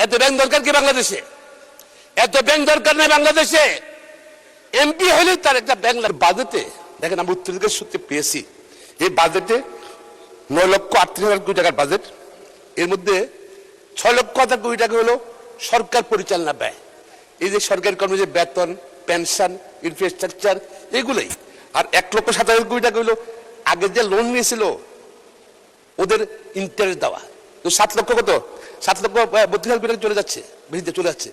এত ব্যাংক দরকার কি বাংলাদেশে? এত ব্যাংক দরকার নেই বাংলাদেশে। এমপি হলে তার একটা ব্যাংলার বাজেটে দেখেন, আমরা উত্তর দিকের সূত্রে পেয়েছি, এই বাজেটে 9,38,000 কোটি টাকার বাজেট। এর মধ্যে 6,00,000 কোটি টাকা হলো সরকার পরিচালনা ব্যয়। এই যে সরকারি কর্মচারীর বেতন, পেনশন, ইনফ্রাস্ট্রাকচার, এগুলোই। আর 1,57,000 কোটি টাকা হলো আগে যে লোন নিয়েছিল ওদের ইন্টারেস্ট দেওয়া। তো 7 লক্ষ কত? 7,32,000 কোটি টাকা চলে যাচ্ছে, বেশিতে চলে যাচ্ছে।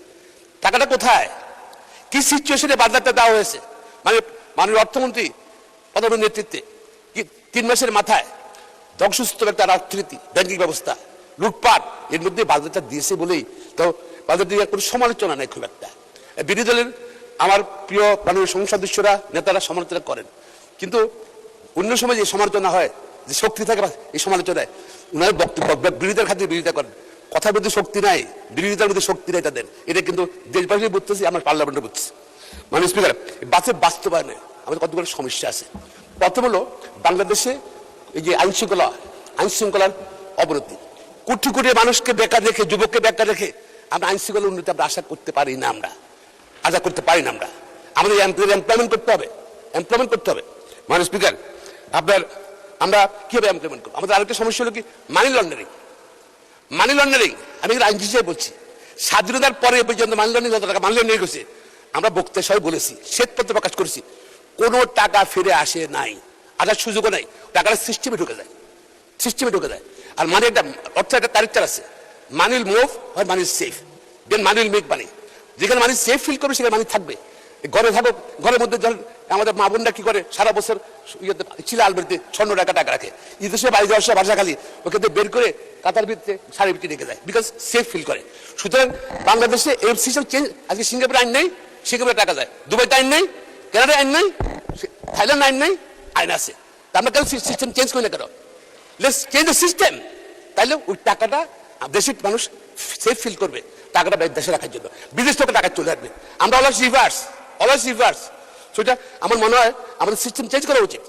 টাকাটা কোথায়, কি সিচুয়েশনে বাজারটা দেওয়া হয়েছে? মানে মাননীয় অর্থমন্ত্রী প্রধানমন্ত্রীর নেতৃত্বে 3 মাসের মাথায় ধ্বংসস্তূপ একটা অর্থনীতি, ব্যাংকিং ব্যবস্থা, লুটপাট, এর মধ্যে বাজেটটা দিয়েছে বলেই তো বাজেট দিয়ে কোনো সমালোচনা নেই খুব একটা। বিরোধী দলের আমার প্রিয় মাননীয় সংসদ সদস্যরা, নেতারা সমালোচনা করেন, কিন্তু অন্য সময় যে সমালোচনা হয়, যে শক্তি থাকে এই সমালোচনায়, ওনার বক্তব্য বিরোধিতার খাতে বিরোধিতা করেন। কথার মধ্যে শক্তি নাই, বিরোধিতার মধ্যে শক্তি নাই তাদের। এটা কিন্তু দেশবাসী বুঝতেছি, আমরা পার্লামেন্টে বুঝতেছি। মানে স্পিকার, বাসের বাস্তবায়নে আমাদের কতগুলো সমস্যা আছে। প্রথম হলো বাংলাদেশে এই যে আইন শৃঙ্খলার অবনতি। কোটি কোটি মানুষকে বেকার রেখে, যুবককে বেকার রেখে আমরা আইন শৃঙ্খলার উন্নতি আমরা আশা করতে পারি না। আশা করতে পারি না। আমাদের এমপ্লয়মেন্ট করতে হবে। মানে স্পিকার, আমরা কিভাবে এমপ্লয়মেন্ট করবো? আমাদের আরেকটা সমস্যা হলো কি, মানি লন্ডারিং। আমি আইন হিসেবে বলছি, স্বাধীনতার পরে পর্যন্ত মানি লন্ডারিং করছে। আমরা বক্তৃতা সবাই বলেছি, শ্বেতপত্র প্রকাশ করেছি, কোনো টাকা ফিরে আসে নাই, আসার সুযোগও নাই। টাকাটা সিস্টেমে ঢুকে যায়। আর মানে একটা অর্থ একটা তারিখটার আছে, মানি উইল মুভ আর money is safe, then money will make money. যেখানে মানি সেফ ফিল করবে সেখানে মানি থাকবে। ঘরে থাকো, ঘরের মধ্যে আমাদের মা বোনরা কি করে, সারা বছর ছিল আলবেরিতে স্বর্ণ টাকা রাখে, ঈদের বাড়ি যাওয়ার সময় বাসা খালি ওকে বের করে কাতার ভিতরে শাড়ির ভিতরে রেখে যায়, বিকজ সেফ ফিল করে। সুতরাং বাংলাদেশে এই সিস্টেম চেঞ্জ। আজকে সিঙ্গাপুরে আইন নেই, সিঙ্গাপুরে টাকা যায়। দুবাইতে আইন নেই, কানাডায় আইন নেই, থাইল্যান্ড আইন নেই, আইন আছে। আমরা কেন সিস্টেম চেঞ্জ করি না কেন? Let's change the system. তাইলে ওই টাকাটা দেশের মানুষ সেফ ফিল করবে, টাকাটা দেশে রাখার জন্য। বিদেশ থেকে টাকা চলে আসবে। আমরা অলওয়েজ রিভার্স। সেটা আমার মনে হয় আমাদের সিস্টেম চেঞ্জ করা উচিত।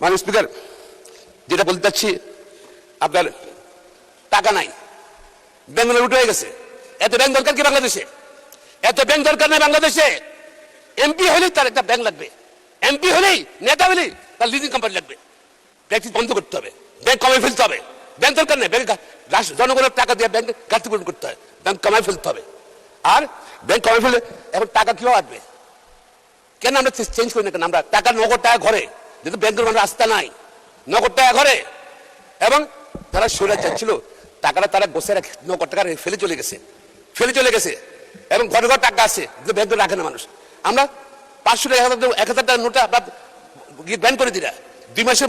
মানে স্পিকার, যেটা বলতে চাচ্ছি, আপনার টাকা নাই, ব্যাংক লুট হয়ে গেছে। এত ব্যাংক দরকার কি বাংলাদেশে? এত ব্যাংক দরকার নেই বাংলাদেশে। এমপি হলেই তার একটা ব্যাংক লাগবে, এমপি হলেই, নেতা হলেই তার লিজিং কোম্পানি লাগবে। প্র্যাকটিস বন্ধ করতে হবে, ব্যাংক কমাই ফেলতে হবে। ব্যাংক দরকার নেই, ব্যাংক জনগণের টাকা দিয়ে ব্যাংক ঘাটতি পূরণ করতে হয়, ব্যাংক কমাই ফেলতে হবে। আর ব্যাংক কমাই ফেলে এখন টাকা কিভাবে আসবে? কেন আমরা চেঞ্জ করি না কেন? আমরা টাকা, নগদ টাকা ঘরে, যেহেতু ব্যাংকের মানে রাস্তা নাই, নগদ টাকা ঘরে। এবং তারা সরে যাচ্ছিল, টাকাটা তারা বসে রাখে, নগদ টাকা ফেলে চলে গেছে। এবং ঘরে ঘর টাকা আছে, ব্যাংকে রাখে না মানুষ। আমরা 500 টাকা, 1,000 টাকার নোটা ব্যান করে দিই না। 2 মাসের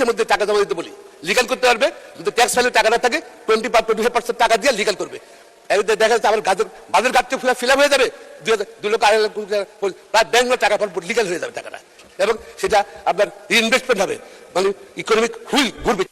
মধ্যে টাকা জমা দিতে বলি, লিগাল করতে পারবে। যদি ট্যাক্স ফাইলে টাকা না থাকে 25% টাকা দিয়ে লিগাল করবে। দেখা যাচ্ছে আমার বাজার ঘাটতে ফিল আপ হয়ে যাবে, 2 লক্ষ 2.5 লক্ষ প্রায় ব্যাংকের টাকা লিগাল হয়ে যাবে টাকাটা। এবং সেটা আপনার ইনভেস্টমেন্ট হবে, মানে ইকোনমিক হুইল ঘুরবে।